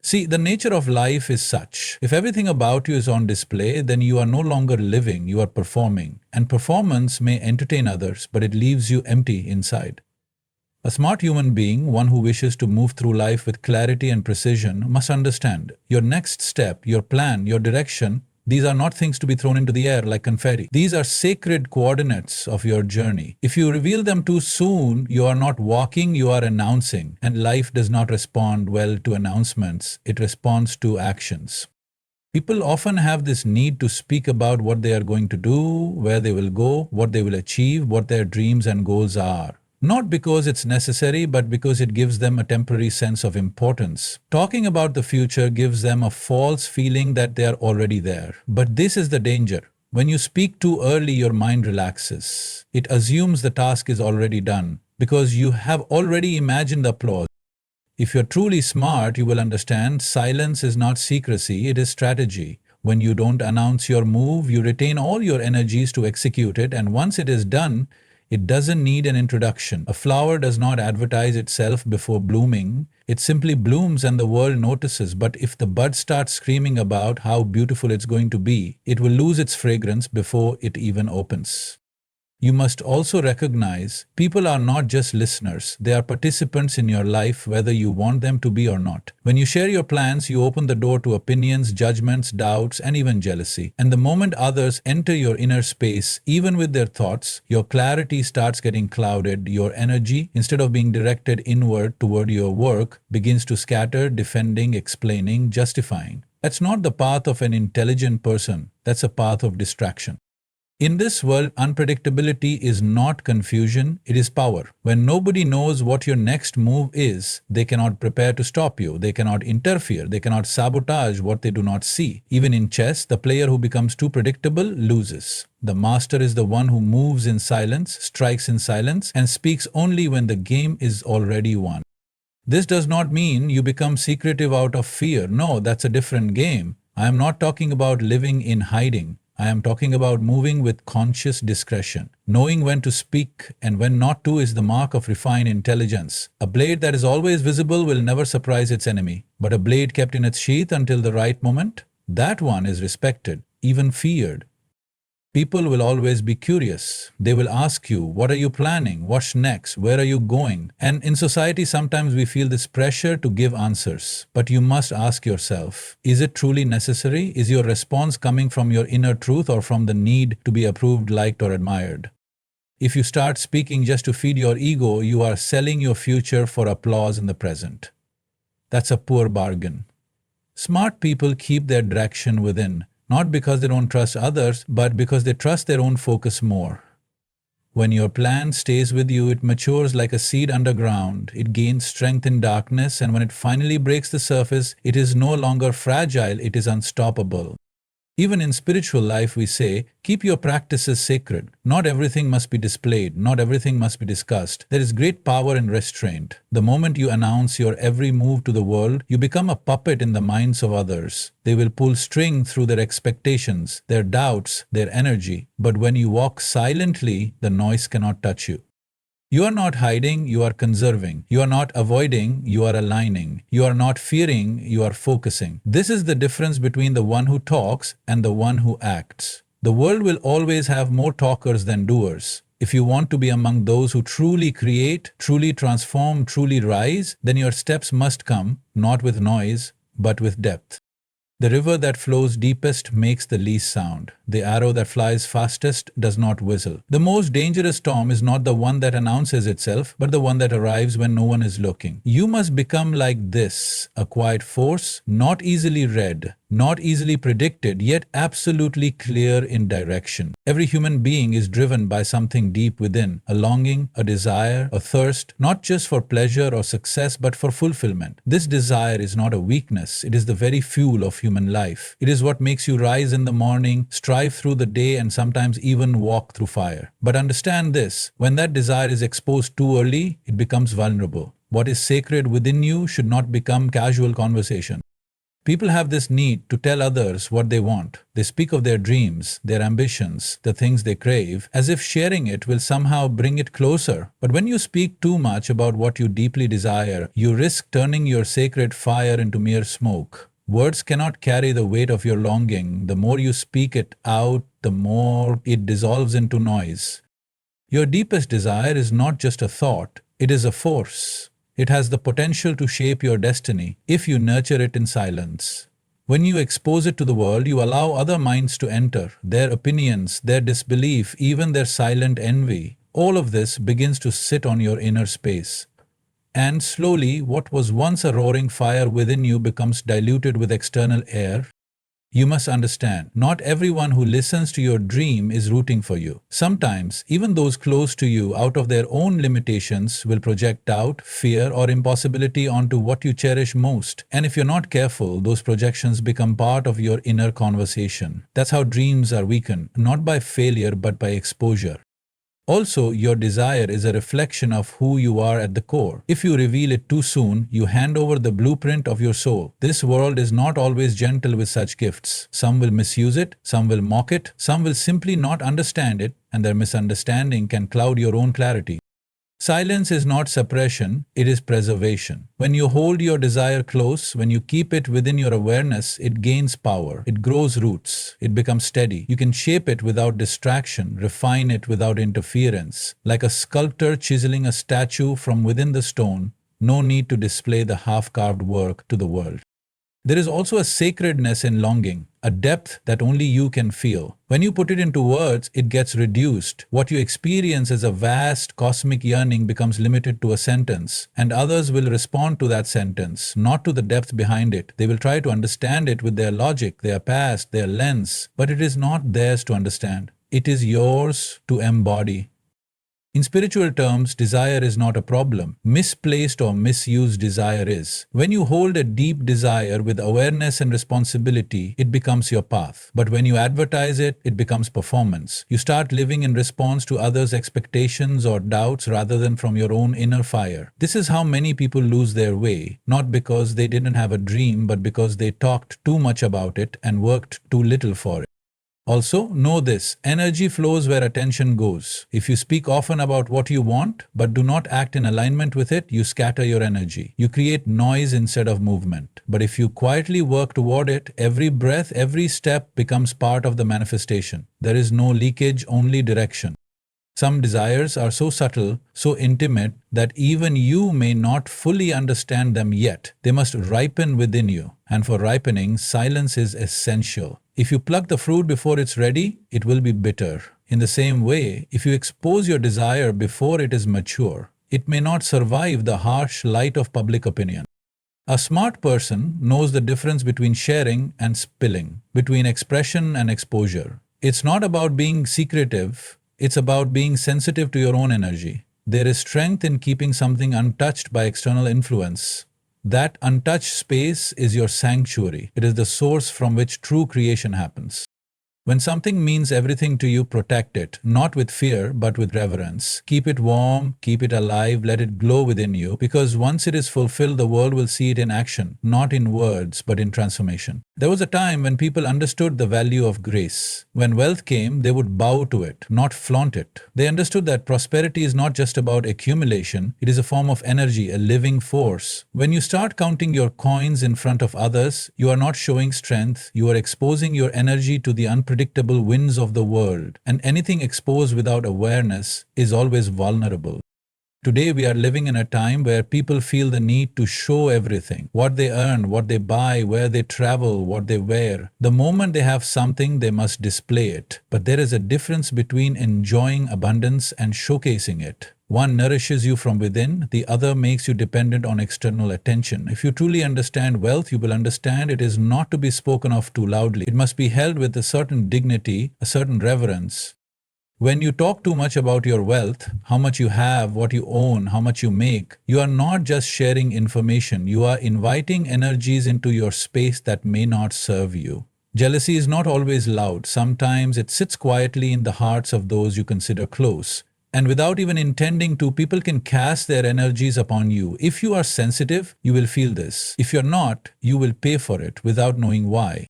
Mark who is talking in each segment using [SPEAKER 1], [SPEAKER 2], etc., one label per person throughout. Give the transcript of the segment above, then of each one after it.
[SPEAKER 1] See, the nature of life is such. If everything about you is on display, then you are no longer living, you are performing. And performance may entertain others, but it leaves you empty inside. A smart human being, one who wishes to move through life with clarity and precision, must understand your next step, your plan, your direction. These are not things to be thrown into the air like confetti. These are sacred coordinates of your journey. If you reveal them too soon, you are not walking, you are announcing. And life does not respond well to announcements, it responds to actions. People often have this need to speak about what they are going to do, where they will go, what they will achieve, what their dreams and goals are. Not because it's necessary, but because it gives them a temporary sense of importance. Talking about the future gives them a false feeling that they are already there. But this is the danger. When you speak too early, your mind relaxes. It assumes the task is already done, because you have already imagined the applause. If you're truly smart, you will understand silence is not secrecy, it is strategy. When you don't announce your move, you retain all your energies to execute it, and once it is done, it doesn't need an introduction. A flower does not advertise itself before blooming. It simply blooms and the world notices. But if the bud starts screaming about how beautiful it's going to be, it will lose its fragrance before it even opens. You must also recognize people are not just listeners, they are participants in your life whether you want them to be or not. When you share your plans, you open the door to opinions, judgments, doubts, and even jealousy. And the moment others enter your inner space, even with their thoughts, your clarity starts getting clouded. Your energy, instead of being directed inward toward your work, begins to scatter, defending, explaining, justifying. That's not the path of an intelligent person, that's a path of distraction. In this world, unpredictability is not confusion, it is power. When nobody knows what your next move is, they cannot prepare to stop you, they cannot interfere, they cannot sabotage what they do not see. Even in chess, the player who becomes too predictable loses. The master is the one who moves in silence, strikes in silence, and speaks only when the game is already won. This does not mean you become secretive out of fear. No, that's a different game. I am not talking about living in hiding. I am talking about moving with conscious discretion. Knowing when to speak and when not to is the mark of refined intelligence. A blade that is always visible will never surprise its enemy, but a blade kept in its sheath until the right moment, that one is respected, even feared. People will always be curious. They will ask you, what are you planning? What's next? Where are you going? And in society, sometimes we feel this pressure to give answers. But you must ask yourself, is it truly necessary? Is your response coming from your inner truth or from the need to be approved, liked, or admired? If you start speaking just to feed your ego, you are selling your future for applause in the present. That's a poor bargain. Smart people keep their direction within. Not because they don't trust others, but because they trust their own focus more. When your plan stays with you, it matures like a seed underground. It gains strength in darkness, and when it finally breaks the surface, it is no longer fragile, it is unstoppable. Even in spiritual life, we say, keep your practices sacred. Not everything must be displayed. Not everything must be discussed. There is great power in restraint. The moment you announce your every move to the world, you become a puppet in the minds of others. They will pull string through their expectations, their doubts, their energy. But when you walk silently, the noise cannot touch you. You are not hiding, you are conserving. You are not avoiding, you are aligning. You are not fearing, you are focusing. This is the difference between the one who talks and the one who acts. The world will always have more talkers than doers. If you want to be among those who truly create, truly transform, truly rise, then your steps must come, not with noise, but with depth. The river that flows deepest makes the least sound. The arrow that flies fastest does not whistle. The most dangerous storm is not the one that announces itself, but the one that arrives when no one is looking. You must become like this, a quiet force, not easily read, not easily predicted, yet absolutely clear in direction. Every human being is driven by something deep within, a longing, a desire, a thirst, not just for pleasure or success, but for fulfillment. This desire is not a weakness, it is the very fuel of human life. It is what makes you rise in the morning, strive through the day, and sometimes even walk through fire. But understand this, when that desire is exposed too early, it becomes vulnerable. What is sacred within you should not become casual conversation. People have this need to tell others what they want. They speak of their dreams, their ambitions, the things they crave, as if sharing it will somehow bring it closer. But when you speak too much about what you deeply desire, you risk turning your sacred fire into mere smoke. Words cannot carry the weight of your longing. The more you speak it out, the more it dissolves into noise. Your deepest desire is not just a thought, it is a force. It has the potential to shape your destiny if you nurture it in silence. When you expose it to the world, you allow other minds to enter, their opinions, their disbelief, even their silent envy. All of this begins to sit on your inner space. And slowly, what was once a roaring fire within you becomes diluted with external air. You must understand, not everyone who listens to your dream is rooting for you. Sometimes, even those close to you, out of their own limitations, will project doubt, fear, or impossibility onto what you cherish most. And if you're not careful, those projections become part of your inner conversation. That's how dreams are weakened, not by failure, but by exposure. Also, your desire is a reflection of who you are at the core. If you reveal it too soon, you hand over the blueprint of your soul. This world is not always gentle with such gifts. Some will misuse it, some will mock it, some will simply not understand it, and their misunderstanding can cloud your own clarity. Silence is not suppression, it is preservation. When you hold your desire close, when you keep it within your awareness, it gains power, it grows roots, it becomes steady. You can shape it without distraction, refine it without interference. Like a sculptor chiseling a statue from within the stone, no need to display the half-carved work to the world. There is also a sacredness in longing, a depth that only you can feel. When you put it into words, it gets reduced. What you experience as a vast cosmic yearning becomes limited to a sentence, and others will respond to that sentence, not to the depth behind it. They will try to understand it with their logic, their past, their lens, but it is not theirs to understand. It is yours to embody. In spiritual terms, desire is not a problem. Misplaced or misused desire is. When you hold a deep desire with awareness and responsibility, it becomes your path. But when you advertise it, it becomes performance. You start living in response to others' expectations or doubts rather than from your own inner fire. This is how many people lose their way, not because they didn't have a dream, but because they talked too much about it and worked too little for it. Also, know this, energy flows where attention goes. If you speak often about what you want, but do not act in alignment with it, you scatter your energy. You create noise instead of movement. But if you quietly work toward it, every breath, every step becomes part of the manifestation. There is no leakage, only direction. Some desires are so subtle, so intimate, that even you may not fully understand them yet. They must ripen within you. And for ripening, silence is essential. If you pluck the fruit before it's ready, it will be bitter. In the same way, if you expose your desire before it is mature, it may not survive the harsh light of public opinion. A smart person knows the difference between sharing and spilling, between expression and exposure. It's not about being secretive, it's about being sensitive to your own energy. There is strength in keeping something untouched by external influence. That untouched space is your sanctuary. It is the source from which true creation happens. When something means everything to you, protect it, not with fear, but with reverence. Keep it warm, keep it alive, let it glow within you, because once it is fulfilled, the world will see it in action, not in words, but in transformation. There was a time when people understood the value of grace. When wealth came, they would bow to it, not flaunt it. They understood that prosperity is not just about accumulation, it is a form of energy, a living force. When you start counting your coins in front of others, you are not showing strength, you are exposing your energy to the unpredictable winds of the world, and anything exposed without awareness is always vulnerable. Today we are living in a time where people feel the need to show everything, what they earn, what they buy, where they travel, what they wear. The moment they have something, they must display it. But there is a difference between enjoying abundance and showcasing it. One nourishes you from within, the other makes you dependent on external attention. If you truly understand wealth, you will understand it is not to be spoken of too loudly. It must be held with a certain dignity, a certain reverence. When you talk too much about your wealth, how much you have, what you own, how much you make, you are not just sharing information, you are inviting energies into your space that may not serve you. Jealousy is not always loud. Sometimes it sits quietly in the hearts of those you consider close. And without even intending to, people can cast their energies upon you. If you are sensitive, you will feel this. If you're not, you will pay for it without knowing why.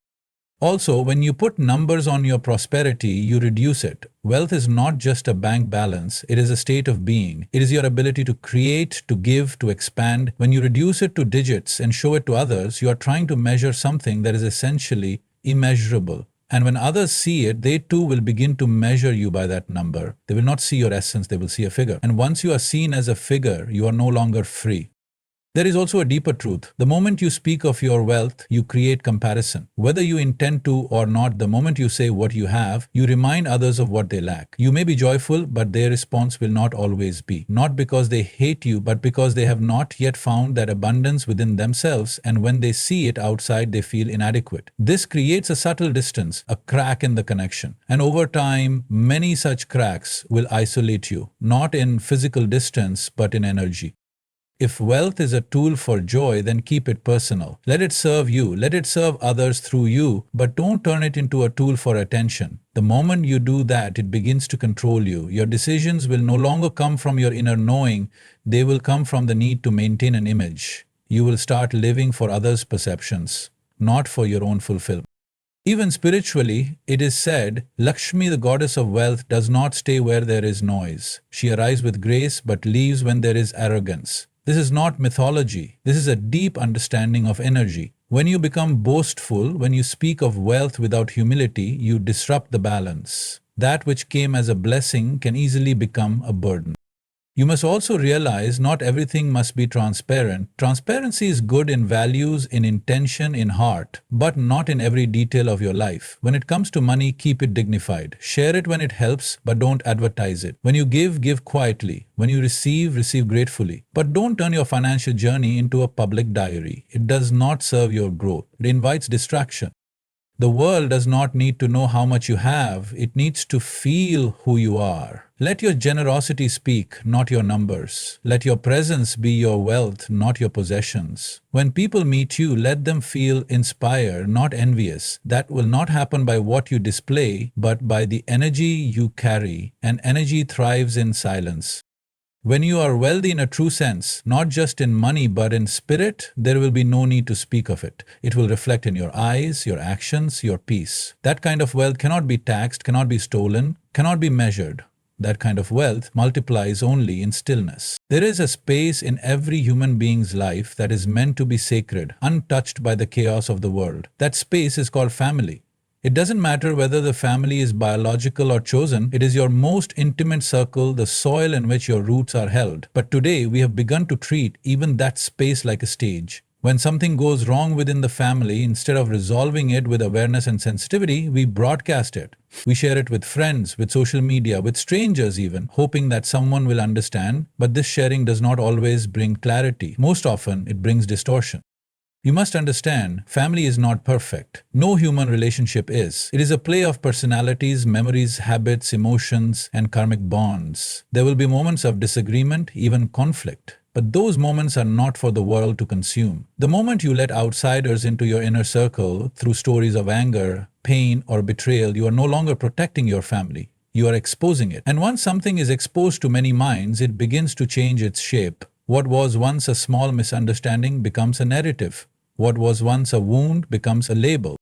[SPEAKER 1] Also, when you put numbers on your prosperity, you reduce it. Wealth is not just a bank balance, it is a state of being. It is your ability to create, to give, to expand. When you reduce it to digits and show it to others, you are trying to measure something that is essentially immeasurable. And when others see it, they too will begin to measure you by that number. They will not see your essence, they will see a figure. And once you are seen as a figure, you are no longer free. There is also a deeper truth. The moment you speak of your wealth, you create comparison. Whether you intend to or not, the moment you say what you have, you remind others of what they lack. You may be joyful, but their response will not always be. Not because they hate you, but because they have not yet found that abundance within themselves, and when they see it outside, they feel inadequate. This creates a subtle distance, a crack in the connection. And over time, many such cracks will isolate you, not in physical distance, but in energy. If wealth is a tool for joy, then keep it personal. Let it serve you. Let it serve others through you, but don't turn it into a tool for attention. The moment you do that, it begins to control you. Your decisions will no longer come from your inner knowing. They will come from the need to maintain an image. You will start living for others' perceptions, not for your own fulfillment. Even spiritually, it is said, Lakshmi, the goddess of wealth, does not stay where there is noise. She arrives with grace but leaves when there is arrogance. This is not mythology. This is a deep understanding of energy. When you become boastful, when you speak of wealth without humility, you disrupt the balance. That which came as a blessing can easily become a burden. You must also realize not everything must be transparent. Transparency is good in values, in intention, in heart, but not in every detail of your life. When it comes to money, keep it dignified. Share it when it helps, but don't advertise it. When you give, give quietly. When you receive, receive gratefully. But don't turn your financial journey into a public diary. It does not serve your growth. It invites distraction. The world does not need to know how much you have. It needs to feel who you are. Let your generosity speak, not your numbers. Let your presence be your wealth, not your possessions. When people meet you, let them feel inspired, not envious. That will not happen by what you display, but by the energy you carry. And energy thrives in silence. When you are wealthy in a true sense, not just in money but in spirit, there will be no need to speak of it. It will reflect in your eyes, your actions, your peace. That kind of wealth cannot be taxed, cannot be stolen, cannot be measured. That kind of wealth multiplies only in stillness. There is a space in every human being's life that is meant to be sacred, untouched by the chaos of the world. That space is called family. It doesn't matter whether the family is biological or chosen, it is your most intimate circle, the soil in which your roots are held. But today we have begun to treat even that space like a stage. When something goes wrong within the family, instead of resolving it with awareness and sensitivity, we broadcast it. We share it with friends, with social media, with strangers even, hoping that someone will understand. But this sharing does not always bring clarity. Most often, it brings distortion. You must understand, family is not perfect. No human relationship is. It is a play of personalities, memories, habits, emotions, and karmic bonds. There will be moments of disagreement, even conflict. But those moments are not for the world to consume. The moment you let outsiders into your inner circle through stories of anger, pain, or betrayal, you are no longer protecting your family. You are exposing it. And once something is exposed to many minds, it begins to change its shape. What was once a small misunderstanding becomes a narrative. What was once a wound becomes a label.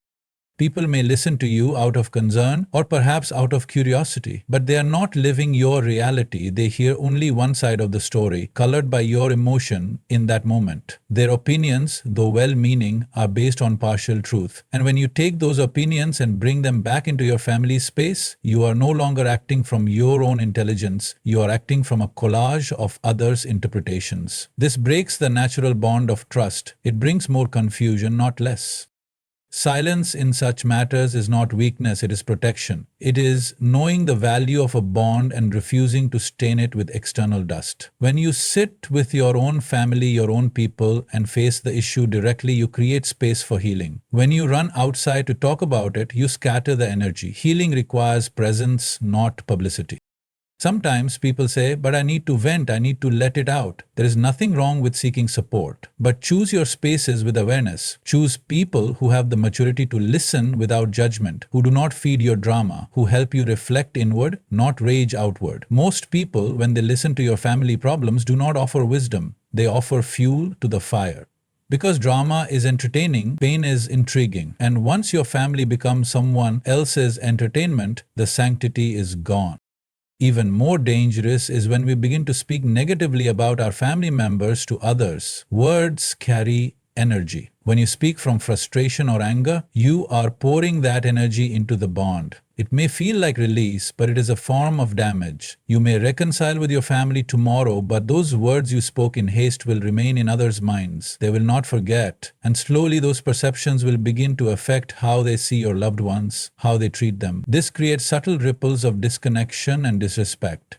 [SPEAKER 1] People may listen to you out of concern or perhaps out of curiosity, but they are not living your reality. They hear only one side of the story, colored by your emotion in that moment. Their opinions, though well-meaning, are based on partial truth. And when you take those opinions and bring them back into your family space, you are no longer acting from your own intelligence. You are acting from a collage of others' interpretations. This breaks the natural bond of trust. It brings more confusion, not less. Silence in such matters is not weakness, it is protection. It is knowing the value of a bond and refusing to stain it with external dust. When you sit with your own family, your own people, and face the issue directly, you create space for healing. When you run outside to talk about it, you scatter the energy. Healing requires presence, not publicity. Sometimes people say, but I need to vent, I need to let it out. There is nothing wrong with seeking support. But choose your spaces with awareness. Choose people who have the maturity to listen without judgment, who do not feed your drama, who help you reflect inward, not rage outward. Most people, when they listen to your family problems, do not offer wisdom. They offer fuel to the fire. Because drama is entertaining, pain is intriguing. And once your family becomes someone else's entertainment, the sanctity is gone. Even more dangerous is when we begin to speak negatively about our family members to others. Words carry energy. When you speak from frustration or anger, you are pouring that energy into the bond. It may feel like release, but it is a form of damage. You may reconcile with your family tomorrow, but those words you spoke in haste will remain in others' minds. They will not forget, and slowly those perceptions will begin to affect how they see your loved ones, how they treat them. This creates subtle ripples of disconnection and disrespect.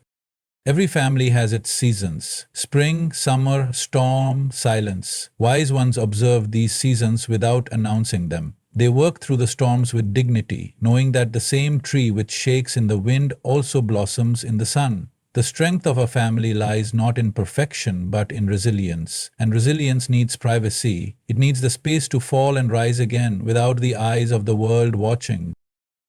[SPEAKER 1] Every family has its seasons: spring, summer, storm, silence. Wise ones observe these seasons without announcing them. They work through the storms with dignity, knowing that the same tree which shakes in the wind also blossoms in the sun. The strength of a family lies not in perfection but in resilience. And resilience needs privacy. It needs the space to fall and rise again without the eyes of the world watching.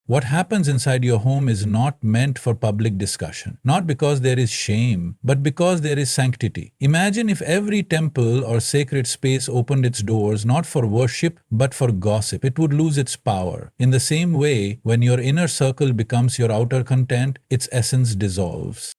[SPEAKER 1] What happens inside your home is not meant for public discussion, not because there is shame, but because there is sanctity. Imagine if every temple or sacred space opened its doors not for worship, but for gossip. It would lose its power. In the same way, when your inner circle becomes your outer content, its essence dissolves.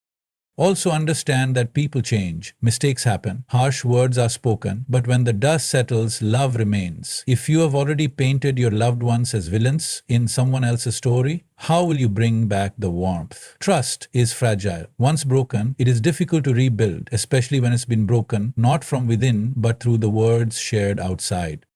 [SPEAKER 1] Also understand that people change, mistakes happen, harsh words are spoken, but when the dust settles, love remains. If you have already painted your loved ones as villains in someone else's story, how will you bring back the warmth? Trust is fragile. Once broken, it is difficult to rebuild, especially when it's been broken not from within, but through the words shared outside.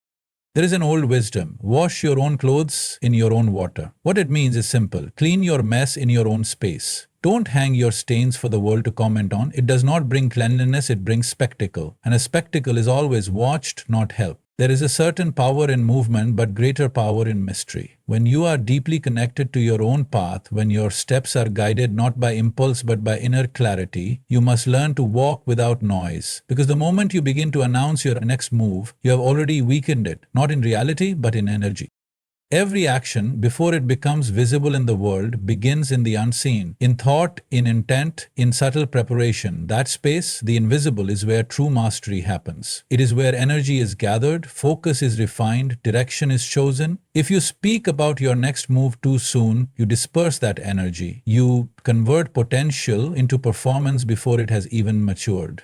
[SPEAKER 1] There is an old wisdom: wash your own clothes in your own water. What it means is simple: clean your mess in your own space. Don't hang your stains for the world to comment on. It does not bring cleanliness, it brings spectacle. And a spectacle is always watched, not helped. There is a certain power in movement, but greater power in mystery. When you are deeply connected to your own path, when your steps are guided not by impulse but by inner clarity, you must learn to walk without noise. Because the moment you begin to announce your next move, you have already weakened it, not in reality but in energy. Every action, before it becomes visible in the world, begins in the unseen, in thought, in intent, in subtle preparation. That space, the invisible, is where true mastery happens. It is where energy is gathered, focus is refined, direction is chosen. If you speak about your next move too soon, you disperse that energy. You convert potential into performance before it has even matured.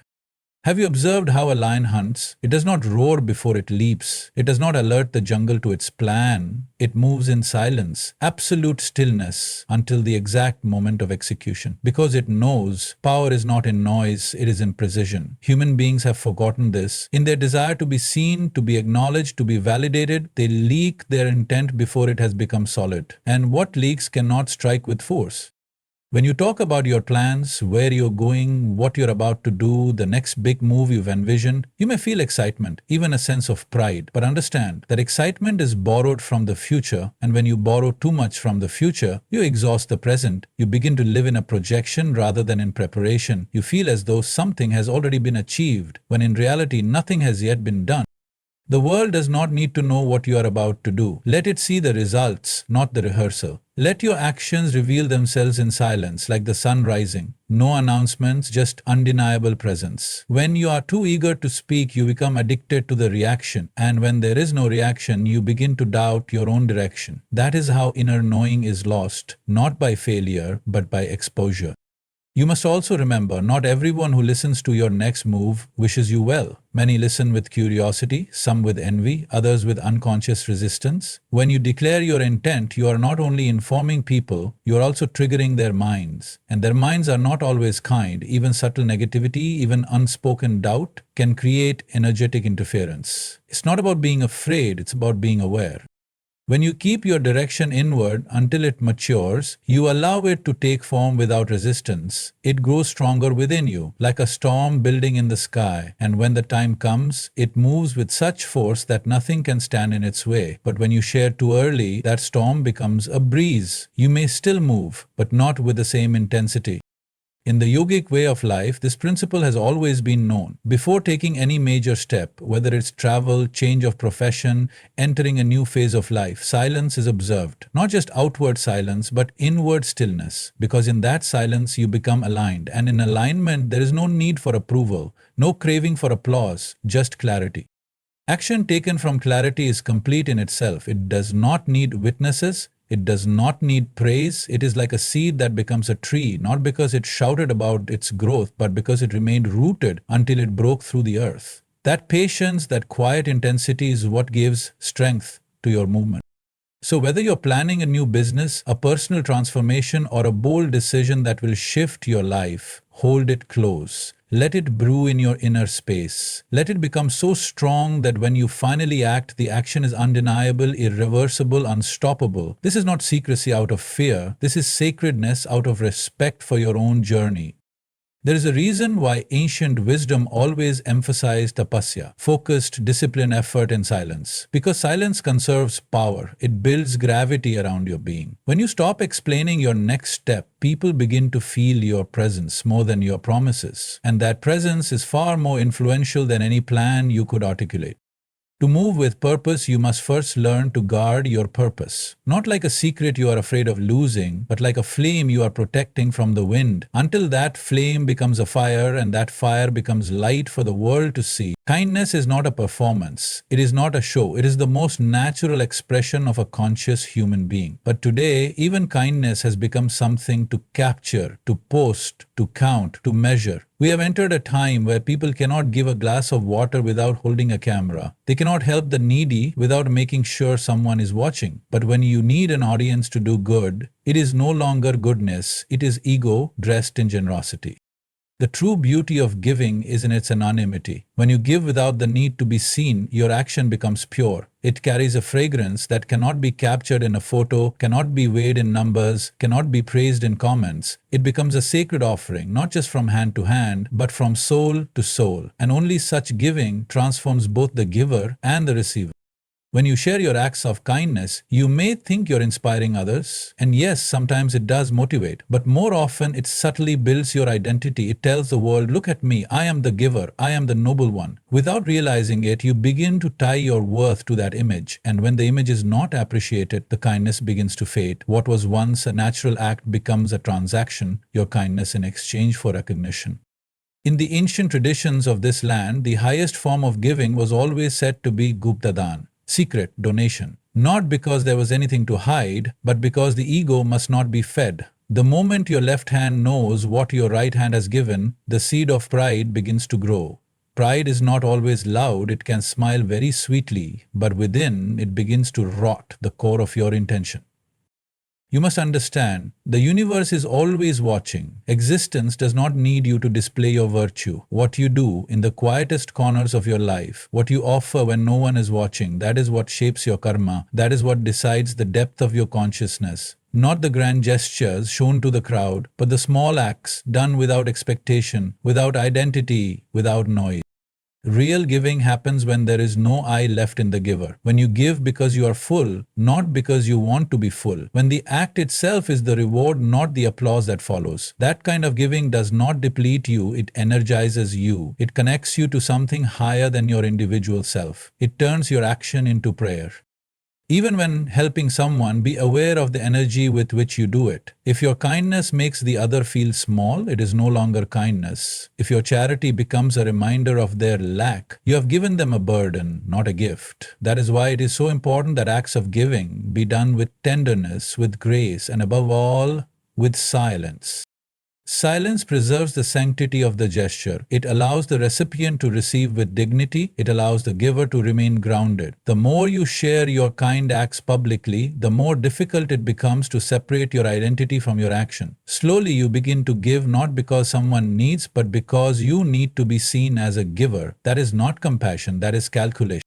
[SPEAKER 1] Have you observed how a lion hunts? It does not roar before it leaps. It does not alert the jungle to its plan. It moves in silence, absolute stillness, until the exact moment of execution. Because it knows power is not in noise, it is in precision. Human beings have forgotten this. In their desire to be seen, to be acknowledged, to be validated, they leak their intent before it has become solid. And what leaks cannot strike with force. When you talk about your plans, where you're going, what you're about to do, the next big move you've envisioned, you may feel excitement, even a sense of pride. But understand that excitement is borrowed from the future, and when you borrow too much from the future, you exhaust the present. You begin to live in a projection rather than in preparation. You feel as though something has already been achieved, when in reality nothing has yet been done. The world does not need to know what you are about to do. Let it see the results, not the rehearsal. Let your actions reveal themselves in silence, like the sun rising. No announcements, just undeniable presence. When you are too eager to speak, you become addicted to the reaction. And when there is no reaction, you begin to doubt your own direction. That is how inner knowing is lost, not by failure, but by exposure. You must also remember, not everyone who listens to your next move wishes you well. Many listen with curiosity, some with envy, others with unconscious resistance. When you declare your intent, you are not only informing people, you are also triggering their minds. And their minds are not always kind. Even subtle negativity, even unspoken doubt can create energetic interference. It's not about being afraid, it's about being aware. When you keep your direction inward until it matures, you allow it to take form without resistance. It grows stronger within you, like a storm building in the sky. And when the time comes, it moves with such force that nothing can stand in its way. But when you share too early, that storm becomes a breeze. You may still move, but not with the same intensity. In the yogic way of life, this principle has always been known. Before taking any major step, whether it's travel, change of profession, entering a new phase of life, silence is observed. Not just outward silence, but inward stillness. Because in that silence, you become aligned. And in alignment, there is no need for approval, no craving for applause, just clarity. Action taken from clarity is complete in itself. It does not need witnesses. It does not need praise. It is like a seed that becomes a tree, not because it shouted about its growth, but because it remained rooted until it broke through the earth. That patience, that quiet intensity is what gives strength to your movement. So whether you're planning a new business, a personal transformation, or a bold decision that will shift your life, hold it close. Let it brew in your inner space. Let it become so strong that when you finally act, the action is undeniable, irreversible, unstoppable. This is not secrecy out of fear. This is sacredness out of respect for your own journey. There is a reason why ancient wisdom always emphasized tapasya, focused discipline, effort, and silence. Because silence conserves power. It builds gravity around your being. When you stop explaining your next step, people begin to feel your presence more than your promises. And that presence is far more influential than any plan you could articulate. To move with purpose, you must first learn to guard your purpose. Not like a secret you are afraid of losing, but like a flame you are protecting from the wind. Until that flame becomes a fire and that fire becomes light for the world to see. Kindness is not a performance. It is not a show. It is the most natural expression of a conscious human being. But today, even kindness has become something to capture, to post, to count, to measure. We have entered a time where people cannot give a glass of water without holding a camera. They cannot help the needy without making sure someone is watching. But when you need an audience to do good, it is no longer goodness, it is ego dressed in generosity. The true beauty of giving is in its anonymity. When you give without the need to be seen, your action becomes pure. It carries a fragrance that cannot be captured in a photo, cannot be weighed in numbers, cannot be praised in comments. It becomes a sacred offering, not just from hand to hand, but from soul to soul. And only such giving transforms both the giver and the receiver. When you share your acts of kindness, you may think you're inspiring others. And yes, sometimes it does motivate. But more often, it subtly builds your identity. It tells the world, look at me, I am the giver, I am the noble one. Without realizing it, you begin to tie your worth to that image. And when the image is not appreciated, the kindness begins to fade. What was once a natural act becomes a transaction, your kindness in exchange for recognition. In the ancient traditions of this land, the highest form of giving was always said to be Guptadan. Secret donation. Not because there was anything to hide, but because the ego must not be fed. The moment your left hand knows what your right hand has given, the seed of pride begins to grow. Pride is not always loud, it can smile very sweetly, but within it begins to rot the core of your intention. You must understand, the universe is always watching. Existence does not need you to display your virtue. What you do in the quietest corners of your life, what you offer when no one is watching, that is what shapes your karma. That is what decides the depth of your consciousness. Not the grand gestures shown to the crowd, but the small acts done without expectation, without identity, without noise. Real giving happens when there is no I left in the giver. When you give because you are full, not because you want to be full. When the act itself is the reward, not the applause that follows. That kind of giving does not deplete you, it energizes you. It connects you to something higher than your individual self. It turns your action into prayer. Even when helping someone, be aware of the energy with which you do it. If your kindness makes the other feel small, it is no longer kindness. If your charity becomes a reminder of their lack, you have given them a burden, not a gift. That is why it is so important that acts of giving be done with tenderness, with grace, and above all, with silence. Silence preserves the sanctity of the gesture. It allows the recipient to receive with dignity. It allows the giver to remain grounded. The more you share your kind acts publicly, the more difficult it becomes to separate your identity from your action. Slowly you begin to give not because someone needs, but because you need to be seen as a giver. That is not compassion, that is calculation.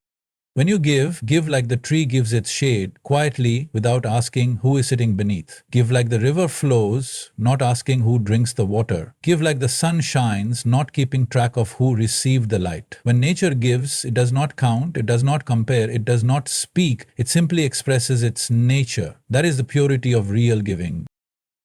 [SPEAKER 1] When you give like the tree gives its shade, quietly, without asking who is sitting beneath. Give like the river flows, not asking who drinks the water. Give like the sun shines, not keeping track of who received the light. When nature gives, it does not count, it does not compare, it does not speak, it simply expresses its nature. That is the purity of real giving.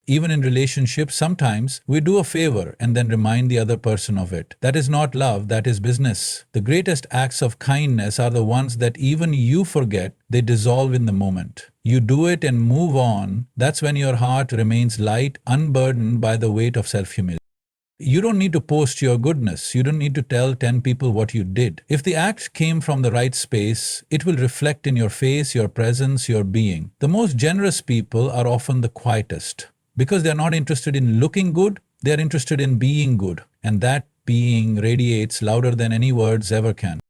[SPEAKER 1] Even in relationships, sometimes we do a favor and then remind the other person of it. That is not love, that is business. The greatest acts of kindness are the ones that even you forget, they dissolve in the moment. You do it and move on. That's when your heart remains light, unburdened by the weight of self-humility. You don't need to post your goodness. You don't need to tell 10 people what you did. If the act came from the right space, it will reflect in your face, your presence, your being. The most generous people are often the quietest because they're not interested in looking good, they're interested in being good. And that being radiates louder than any words ever can.